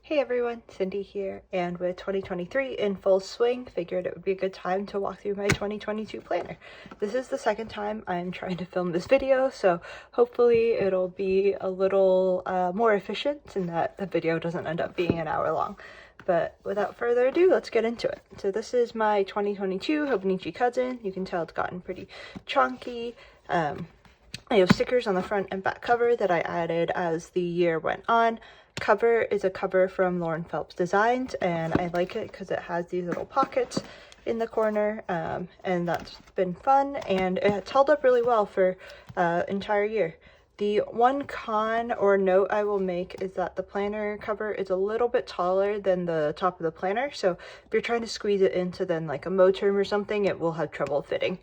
Hey everyone, Cindy here, and with 2023 in full swing, figured it would be a good time to walk through my 2022 planner. This is the second time I'm trying to film this video, so hopefully it'll be a little more efficient and that the video doesn't end up being an hour long. But without further ado, let's get into it. So this is my 2022 Hobonichi cousin. You can tell it's gotten pretty chunky. I have stickers on the front and back cover that I added as the year went on. Cover is a cover from Lauren Phelps Designs, and I like it because it has these little pockets in the corner, and that's been fun, and it's held up really well for entire year. The one con or note I will make is that the planner cover is a little bit taller than the top of the planner, so if you're trying to squeeze it into then like a Moterm or something, it will have trouble fitting.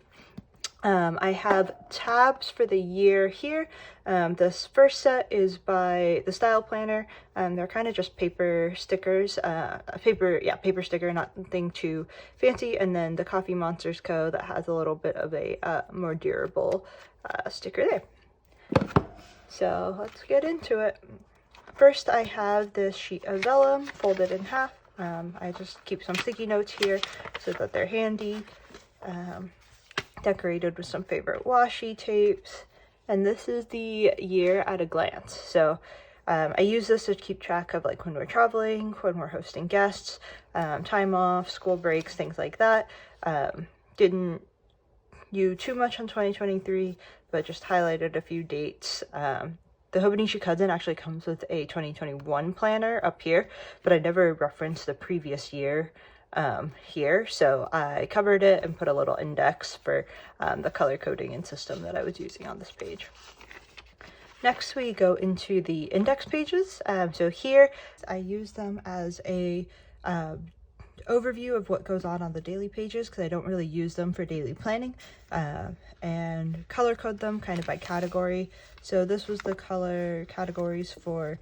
I have tabs for the year here. This first set is by the Style Planner. They're kind of just paper stickers, paper sticker, nothing too fancy. And then the Coffee Monsters Co. that has a little bit of a more durable sticker there. So let's get into it. First, I have this sheet of vellum folded in half. I just keep some sticky notes here so that they're handy. Decorated with some favorite washi tapes, and this is the year at a glance. So I use this to keep track of like when we're traveling, when we're hosting guests, time off, school breaks, things like that. Didn't use too much on 2023, but just highlighted a few dates. The Hobonichi cousin actually comes with a 2021 planner up here, but I never referenced the previous year here, so I covered it and put a little index for the color coding and system that I was using on this page. Next, we go into the index pages. So here I use them as a overview of what goes on the daily pages because I don't really use them for daily planning, and color code them kind of by category. So this was the color categories for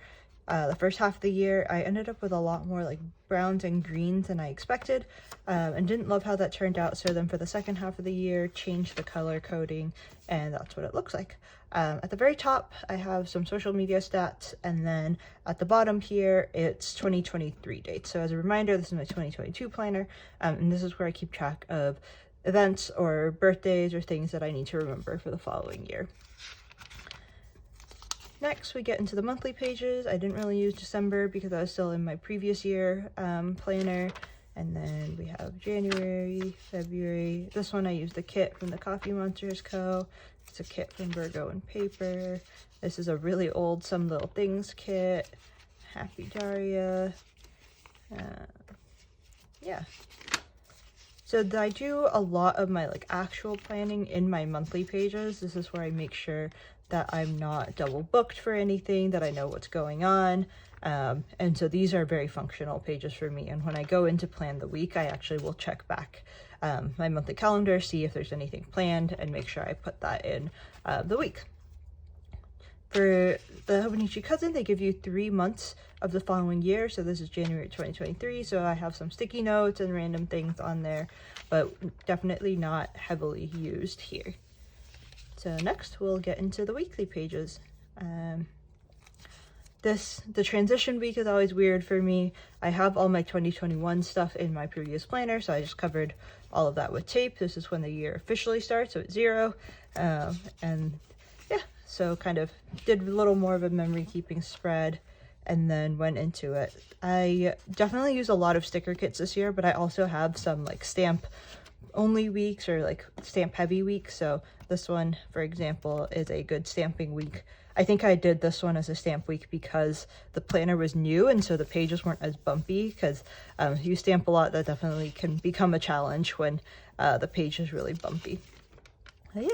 the first half of the year. I ended up with a lot more like browns and greens than I expected, and didn't love how that turned out. So then for the second half of the year, changed the color coding, and that's what it looks like. At the very top, I have some social media stats, and then at the bottom here, it's 2023 dates. So as a reminder, this is my 2022 planner, and this is where I keep track of events or birthdays or things that I need to remember for the following year. Next, we get into the monthly pages. I didn't really use December because I was still in my previous year planner. And then we have January, February. This one I used the kit from the Coffee Monsters Co. It's a kit from Virgo and Paper. This is a really old Some Little Things kit. Happy Daria. Yeah. So I do a lot of my like actual planning in my monthly pages. This is where I make sure that I'm not double booked for anything, that I know what's going on. And so these are very functional pages for me. And when I go in to plan the week, I actually will check back my monthly calendar, see if there's anything planned, and make sure I put that in the week. For the Hobonichi cousin, they give you 3 months of the following year. So this is January 2023. So I have some sticky notes and random things on there, but definitely not heavily used here. So next we'll get into the weekly pages. The transition week is always weird for me. I have all my 2021 stuff in my previous planner, so I just covered all of that with tape. This is when the year officially starts, so it's 0. And yeah, so kind of did a little more of a memory keeping spread and then went into it. I definitely use a lot of sticker kits this year, but I also have some like stamp only weeks or like stamp heavy weeks. So this one, for example, is a good stamping week. I think I did this one as a stamp week because the planner was new and so the pages weren't as bumpy, because if you stamp a lot, that definitely can become a challenge when the page is really bumpy. But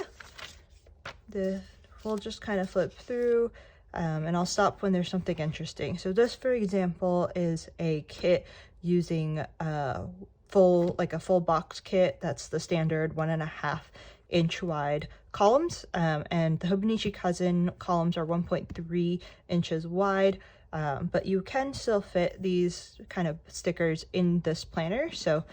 yeah, we'll just kind of flip through, and I'll stop when there's something interesting. So this, for example, is a kit using a full box kit. That's the standard 1.5 inch wide columns, and the Hobonichi cousin columns are 1.3 inches wide, but you can still fit these kind of stickers in this planner. So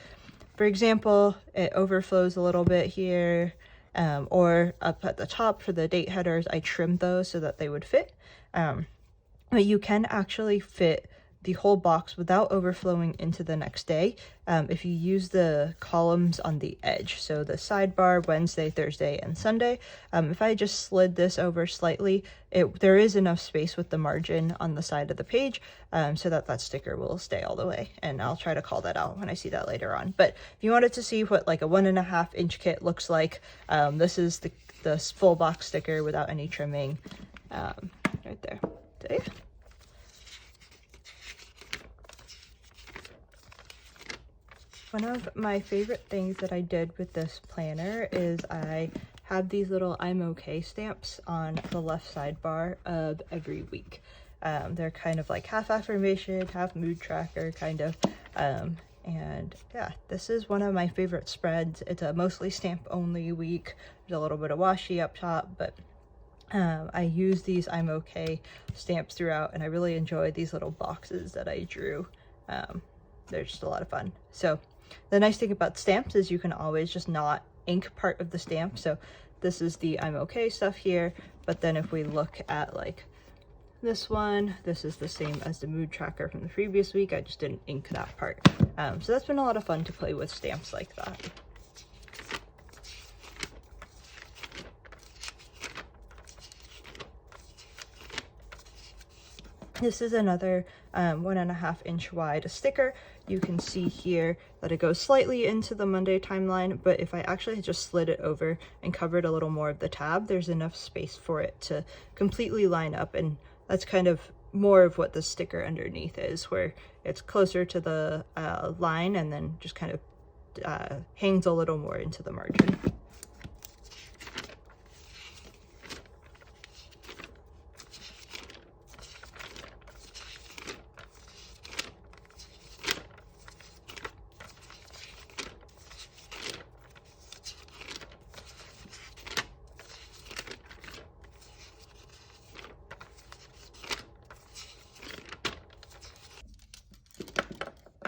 for example, it overflows a little bit here, or up at the top for the date headers, I trimmed those so that they would fit. But you can actually fit the whole box without overflowing into the next day if you use the columns on the edge. So the sidebar, Wednesday, Thursday, and Sunday. If I just slid this over slightly, there is enough space with the margin on the side of the page so that sticker will stay all the way. And I'll try to call that out when I see that later on. But if you wanted to see what like a 1.5 inch kit looks like, this is the full box sticker without any trimming right there. So, yeah. One of my favorite things that I did with this planner is I have these little I'm okay stamps on the left sidebar of every week. They're kind of like half affirmation, half mood tracker kind of. And yeah, this is one of my favorite spreads. It's a mostly stamp only week. There's a little bit of washi up top, but I use these I'm okay stamps throughout, and I really enjoy these little boxes that I drew. They're just a lot of fun. So the nice thing about stamps is you can always just not ink part of the stamp. So this is the I'm okay stuff here, but then if we look at like this one, this is the same as the mood tracker from the previous week. I just didn't ink that part. So that's been a lot of fun to play with stamps like that. This is another 1.5 inch wide sticker. You can see here that it goes slightly into the Monday timeline, but if I actually just slid it over and covered a little more of the tab, there's enough space for it to completely line up. And that's kind of more of what the sticker underneath is, where it's closer to the line and then just kind of hangs a little more into the margin.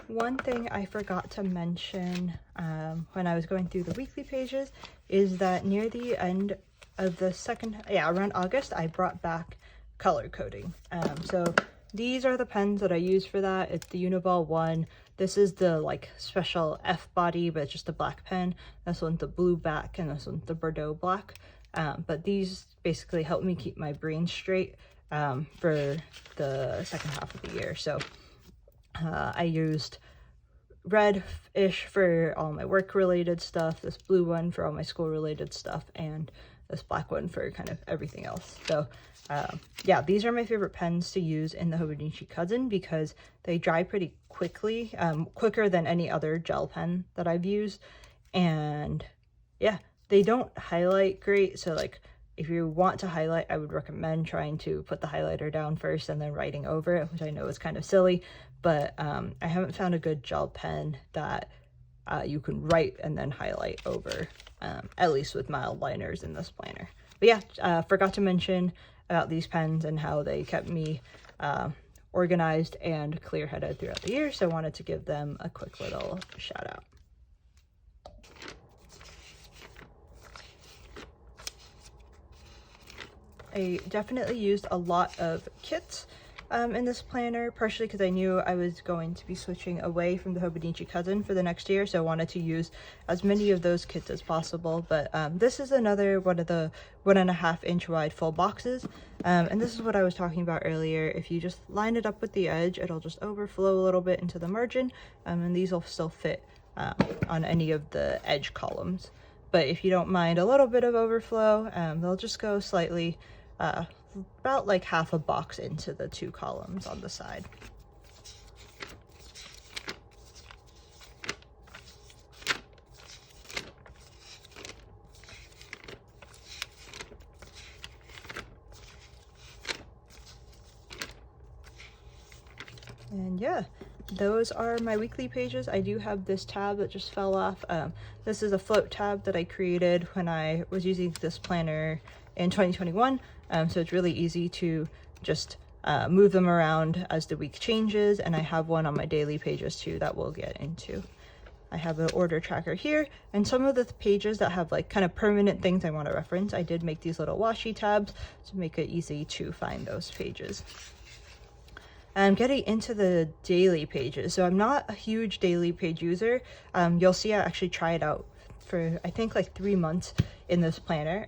One thing I forgot to mention when I was going through the weekly pages is that near the end of the around August, I brought back color coding. So these are the pens that I use for that. It's the Uniball one. This is the like special F body, but it's just a black pen. This one's the blue back, and this one's the Bordeaux black. But these basically help me keep my brain straight for the second half of the year. So I used red-ish for all my work-related stuff, this blue one for all my school-related stuff, and this black one for kind of everything else. So yeah, these are my favorite pens to use in the Hobonichi Cousin because they dry pretty quickly, quicker than any other gel pen that I've used. And yeah, they don't highlight great, so like if you want to highlight, I would recommend trying to put the highlighter down first and then writing over it, which I know is kind of silly, but I haven't found a good gel pen that you can write and then highlight over, at least with mild liners in this planner. But yeah, forgot to mention about these pens and how they kept me organized and clear-headed throughout the year, so I wanted to give them a quick little shout out. I definitely used a lot of kits in this planner, partially because I knew I was going to be switching away from the Hobonichi Cousin for the next year, so I wanted to use as many of those kits as possible. But this is another one of the 1.5 inch wide full boxes, and this is what I was talking about earlier. If you just line it up with the edge, it'll just overflow a little bit into the margin, and these will still fit on any of the edge columns. But if you don't mind a little bit of overflow, they'll just go slightly about like half a box into the two columns on the side. And yeah, those are my weekly pages. I do have this tab that just fell off. This is a float tab that I created when I was using this planner in 2021. So it's really easy to just move them around as the week changes, and I have one on my daily pages too that we'll get into. I have an order tracker here, and some of the pages that have like kind of permanent things I want to reference, I did make these little washi tabs to make it easy to find those pages. I'm getting into the daily pages. So I'm not a huge daily page user. You'll see I actually tried out for I think like 3 months in this planner.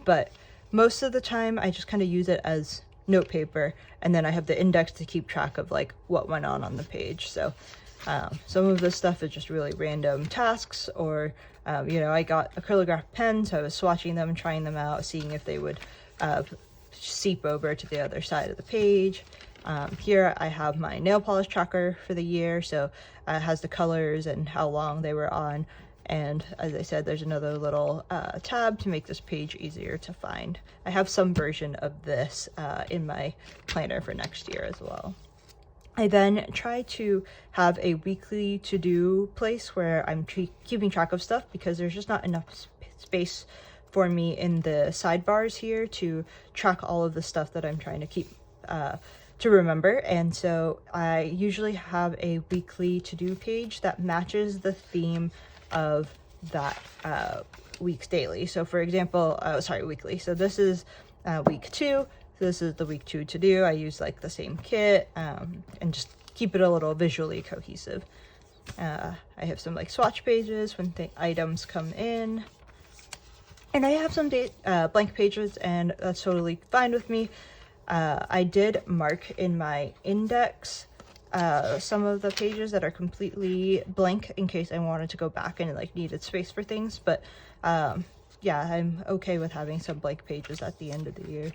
But most of the time I just kind of use it as note paper, and then I have the index to keep track of like what went on the page. So some of this stuff is just really random tasks, or you know, I got acrylograph pens, so I was swatching them, trying them out, seeing if they would seep over to the other side of the page. Here I have my nail polish tracker for the year, so it has the colors and how long they were on. And as I said, there's another little tab to make this page easier to find. I have some version of this in my planner for next year as well. I then try to have a weekly to-do place where I'm keeping track of stuff, because there's just not enough space for me in the sidebars here to track all of the stuff that I'm trying to keep to remember. And so I usually have a weekly to-do page that matches the theme of that week's daily. So for example, weekly. So this is week 2. This is the week 2 to do. I use like the same kit and just keep it a little visually cohesive. I have some like swatch pages when the items come in. And I have some blank pages, and that's totally fine with me. I did mark in my index some of the pages that are completely blank in case I wanted to go back and like needed space for things. But yeah, I'm okay with having some blank pages at the end of the year.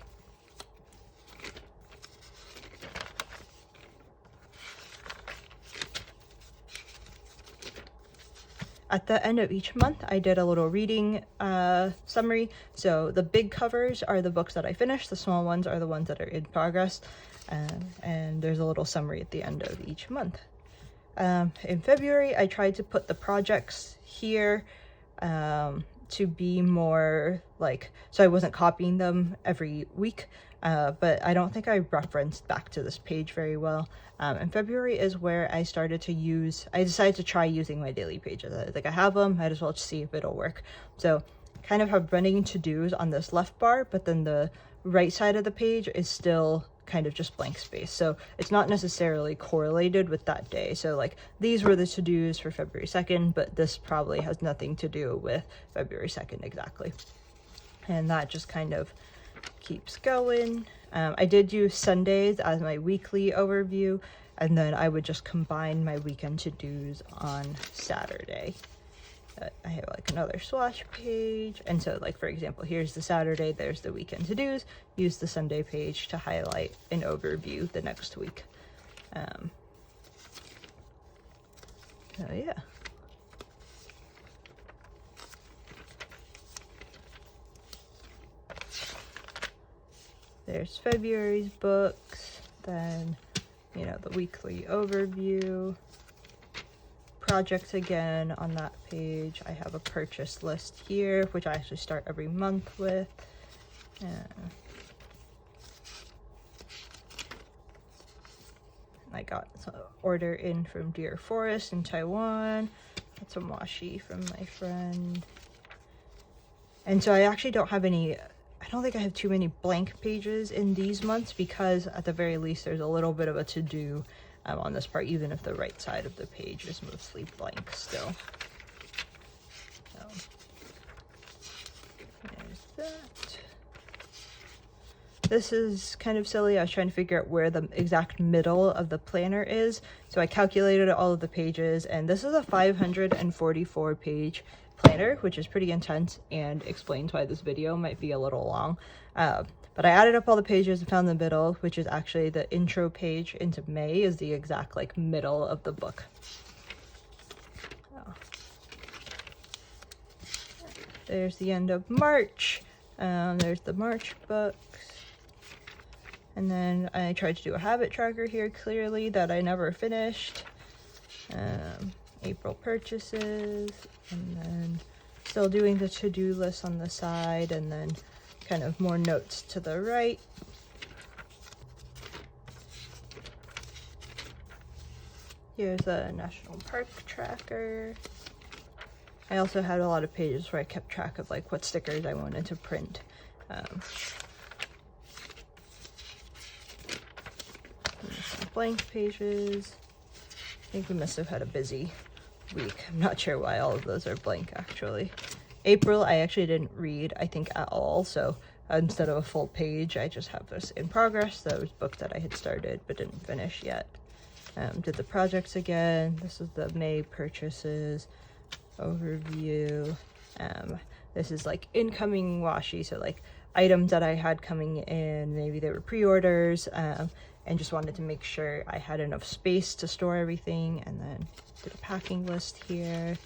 At the end of each month, I did a little reading summary. So the big covers are the books that I finished. The small ones are the ones that are in progress. And there's a little summary at the end of each month. In February, I tried to put the projects here to be more like, so I wasn't copying them every week. But I don't think I referenced back to this page very well. And February is where I decided to try using my daily pages. I have them, might as well just see if it'll work. So kind of have running to-dos on this left bar, but then the right side of the page is still kind of just blank space. So it's not necessarily correlated with that day. So like these were the to-dos for February 2nd, but this probably has nothing to do with February 2nd exactly. And that just kind of keeps going. I did use Sundays as my weekly overview, and then I would just combine my weekend to-dos on Saturday. I have like another swatch page, and so like for example, here's the Saturday, there's the weekend to-dos. Use the Sunday page to highlight and overview the next week. So yeah. There's February's books, then, you know, the weekly overview, projects again on that page. I have a purchase list here, which I actually start every month with. I got some order in from Deer Forest in Taiwan. Got some washi from my friend. And so I actually don't have any, I don't think I have too many blank pages in these months, because at the very least there's a little bit of a to-do on this part, even if the right side of the page is mostly blank still. So there's that. This is kind of silly. I was trying to figure out where the exact middle of the planner is. So I calculated all of the pages, and this is a 544 page planner, which is pretty intense and explains why this video might be a little long. But I added up all the pages and found the middle, which is actually the intro page into May, is the exact like middle of the book. Oh. There's the end of March. There's the March books. And then I tried to do a habit tracker here clearly that I never finished. April purchases, and then still doing the to-do list on the side, and then kind of more notes to the right. Here's a national park tracker. I also had a lot of pages where I kept track of like what stickers I wanted to print. blank pages. I think we must have had a busy week. I'm not sure why all of those are blank actually. April, I actually didn't read, I think, at all, so instead of a full page, I just have this in progress. That was a book that I had started but didn't finish yet. Did the projects again. This is the May purchases overview. This is like incoming washi, so like items that I had coming in, maybe they were pre-orders, and just wanted to make sure I had enough space to store everything. And then did a packing list here.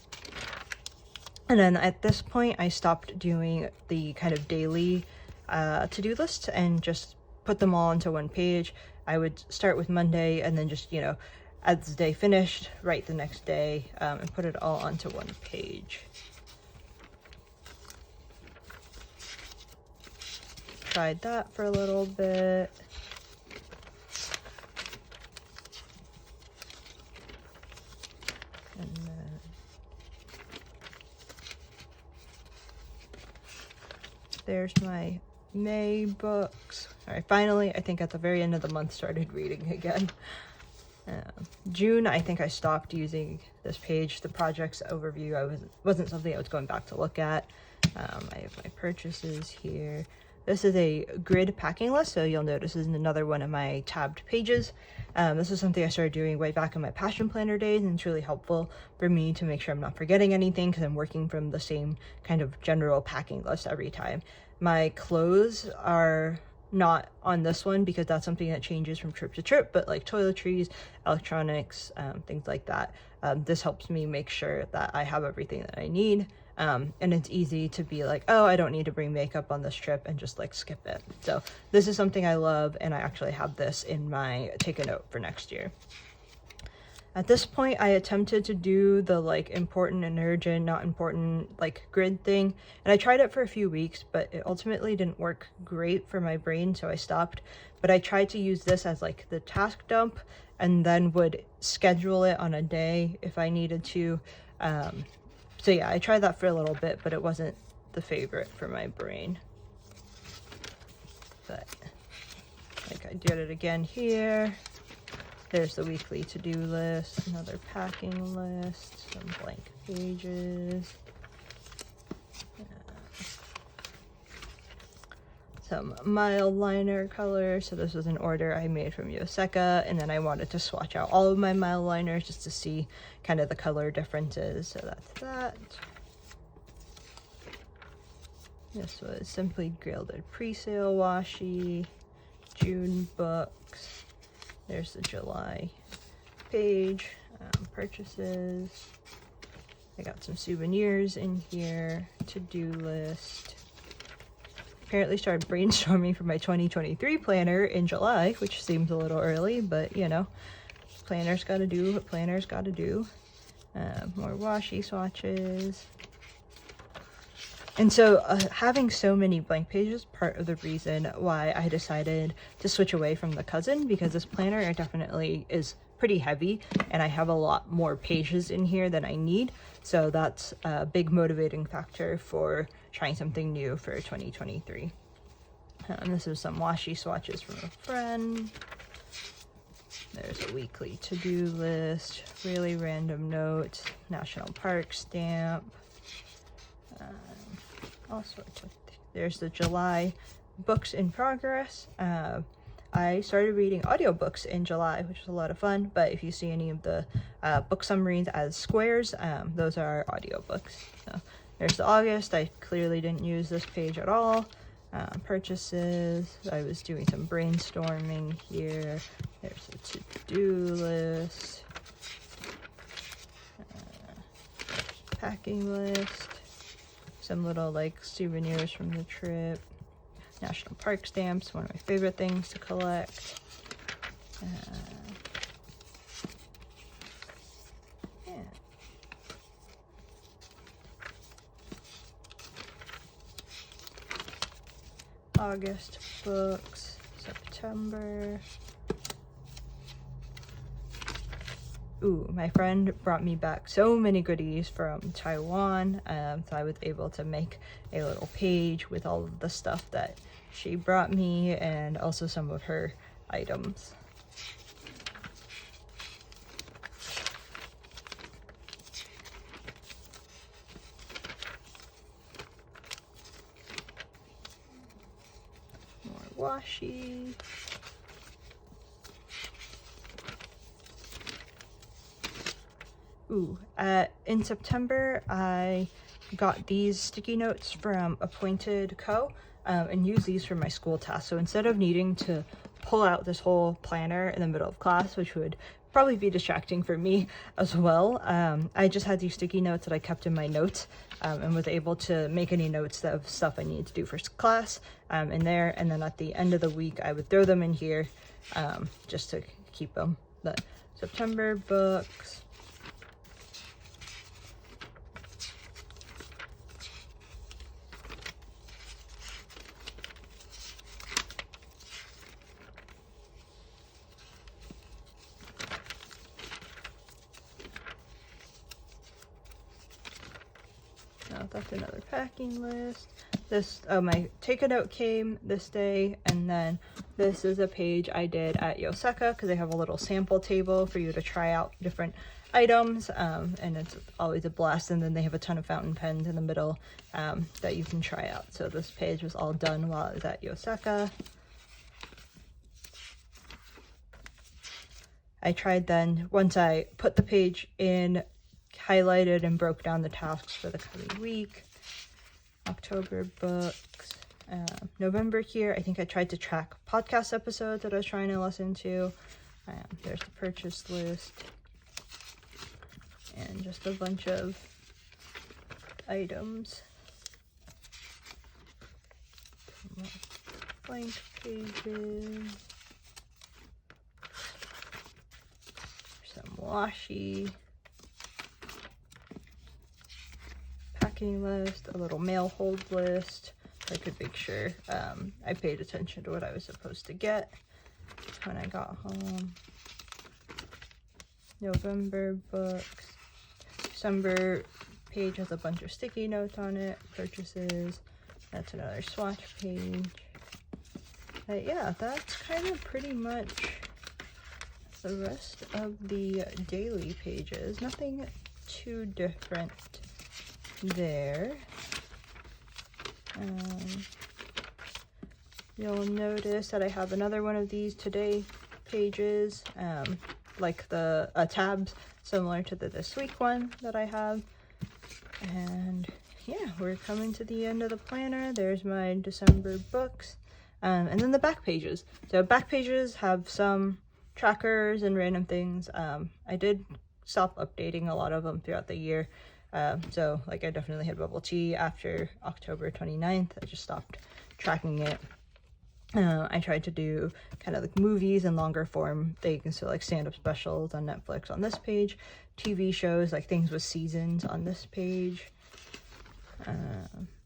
And then at this point, I stopped doing the kind of daily to-do list and just put them all into one page. I would start with Monday and then just, you know, as the day finished, write the next day, and put it all onto one page. Tried that for a little bit. And then there's my May books. All right, finally, I think at the very end of the month, started reading again. June, I think I stopped using this page, the projects overview. Wasn't something I was going back to look at. I have my purchases here. This is a grid packing list, so you'll notice this is another one of my tabbed pages. This is something I started doing way back in my passion planner days, and it's really helpful for me to make sure I'm not forgetting anything because I'm working from the same kind of general packing list every time. My clothes are not on this one because that's something that changes from trip to trip, but like toiletries, electronics, things like that. This helps me make sure that I have everything that I need. And it's easy to be like, oh, I don't need to bring makeup on this trip, and just like skip it. So this is something I love, and I actually have this in my take a note for next year. At this point, I attempted to do the like important and urgent, not important like grid thing, and I tried it for a few weeks, but it ultimately didn't work great for my brain, so I stopped. But I tried to use this as like the task dump, and then would schedule it on a day if I needed to. So yeah, I tried that for a little bit, but it wasn't the favorite for my brain. But like I did it again here. There's the weekly to-do list, another packing list, some blank pages, some mild liner color. So this was an order I made from Yoseka, and then I wanted to swatch out all of my mild liners just to see kind of the color differences. So that's that. This was Simply Gilded Pre-Sale Washi, June books. There's the July page, purchases. I got some souvenirs in here, to-do list. Apparently started brainstorming for my 2023 planner in July, which seems a little early, but you know, planners gotta do what planners gotta do. More washi swatches. And so having so many blank pages, part of the reason why I decided to switch away from the cousin, because this planner definitely is pretty heavy and I have a lot more pages in here than I need. So that's a big motivating factor for trying something new for 2023. And this is some washi swatches from a friend. There's a weekly to-do list, really random notes, national park stamp, all sorts of things. There's the July books in progress. I started reading audiobooks in July, which was a lot of fun, but if you see any of the book summaries as squares, those are audiobooks. So there's the August. I clearly didn't use this page at all. Purchases. I was doing some brainstorming here. There's a to-do list. Packing list. Some little like souvenirs from the trip. National park stamps, one of my favorite things to collect. Yeah. August books, September. Ooh, my friend brought me back so many goodies from Taiwan, so I was able to make a little page with all of the stuff that she brought me and also some of her items. washi. Ooh, in September, I got these sticky notes from Appointed Co. And use these for my school tasks. So instead of needing to pull out this whole planner in the middle of class, which would probably be distracting for me as well, I just had these sticky notes that I kept in my notes and was able to make any notes of stuff I needed to do for class in there. And then at the end of the week, I would throw them in here just to keep them. But September books. Oh, that's another packing list. This, oh, my take a note came this day, and then this is a page I did at Yoseka because they have a little sample table for you to try out different items, and it's always a blast. And then they have a ton of fountain pens in the middle that you can try out. So this page was all done while I was at Yoseka. I tried then, once I put the page in, highlighted and broke down the tasks for the coming week. October books. November here, I think I tried to track podcast episodes that I was trying to listen to. There's the purchase list. And just a bunch of items. Blank pages. Some washi. List, a little mail hold list. I could make sure I paid attention to what I was supposed to get when I got home. November books. December page has a bunch of sticky notes on it. Purchases. That's another swatch page. But yeah, that's kind of pretty much the rest of the daily pages. Nothing too different there. You'll notice that I have another one of these today pages, like the tabs similar to the this week one that I have. And yeah, we're coming to the end of the planner. There's my December books, and then the back pages. So back pages have some trackers and random things. I did stop updating a lot of them throughout the year. So like I definitely had bubble tea after October 29th. I just stopped tracking it. I tried to do kind of like movies and longer form things, so like stand-up specials on Netflix on this page, TV shows, like things with seasons on this page.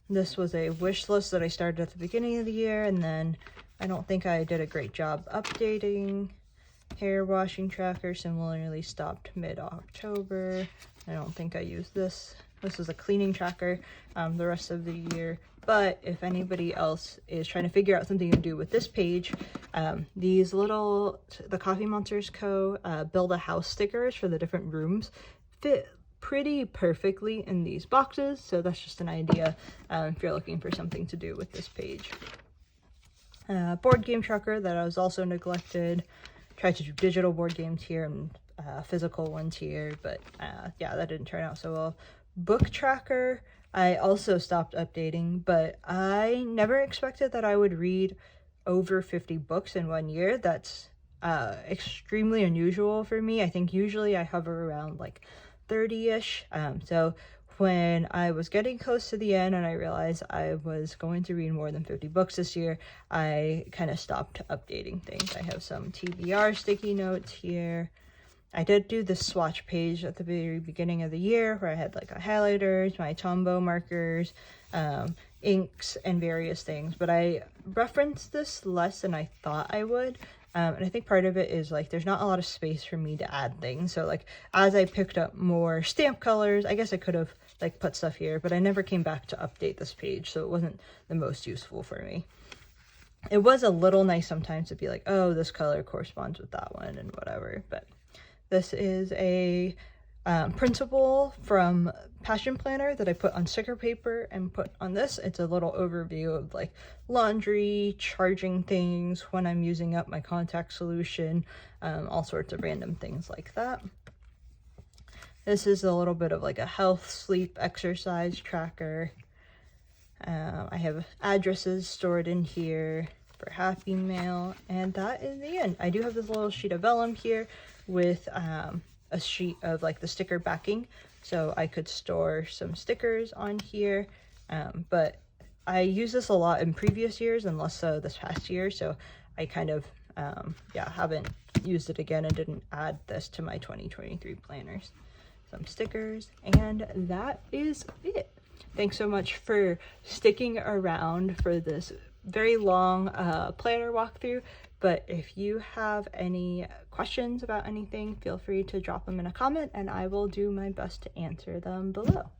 This was a wish list that I started at the beginning of the year, and then I don't think I did a great job updating. Hair washing tracker similarly stopped mid-October. I don't think I used this. This is a cleaning tracker the rest of the year. But if anybody else is trying to figure out something to do with this page, these little, the Coffee Monsters Co. Build a House stickers for the different rooms fit pretty perfectly in these boxes. So that's just an idea if you're looking for something to do with this page. Board game tracker that I was also neglected. Tried to do digital board games here and physical ones here, but yeah, that didn't turn out so well. Book tracker, I also stopped updating, but I never expected that I would read over 50 books in 1 year. That's extremely unusual for me. I think usually I hover around like 30-ish. So when I was getting close to the end and I realized I was going to read more than 50 books this year, I kind of stopped updating things. I have some TBR sticky notes here. I did do the swatch page at the very beginning of the year where I had like highlighters, my Tombow markers, inks, and various things, but I referenced this less than I thought I would. And I think part of it is like there's not a lot of space for me to add things. So like as I picked up more stamp colors, I guess I could have like put stuff here, but I never came back to update this page, so it wasn't the most useful for me. It was a little nice sometimes to be like, oh, this color corresponds with that one and whatever. But this is a printable from Passion Planner that I put on sticker paper and put on this. It's a little overview of like laundry, charging things when I'm using up my contact solution, all sorts of random things like that. This is a little bit of like a health, sleep, exercise tracker. I have addresses stored in here for Happy Mail, and that is the end. I do have this little sheet of vellum here with a sheet of like the sticker backing, so I could store some stickers on here, but I use this a lot in previous years and less so this past year, so I kind of haven't used it again and didn't add this to my 2023 planners. Some stickers, and that is it. Thanks so much for sticking around for this very long planner walkthrough, but if you have any questions about anything, feel free to drop them in a comment and I will do my best to answer them below.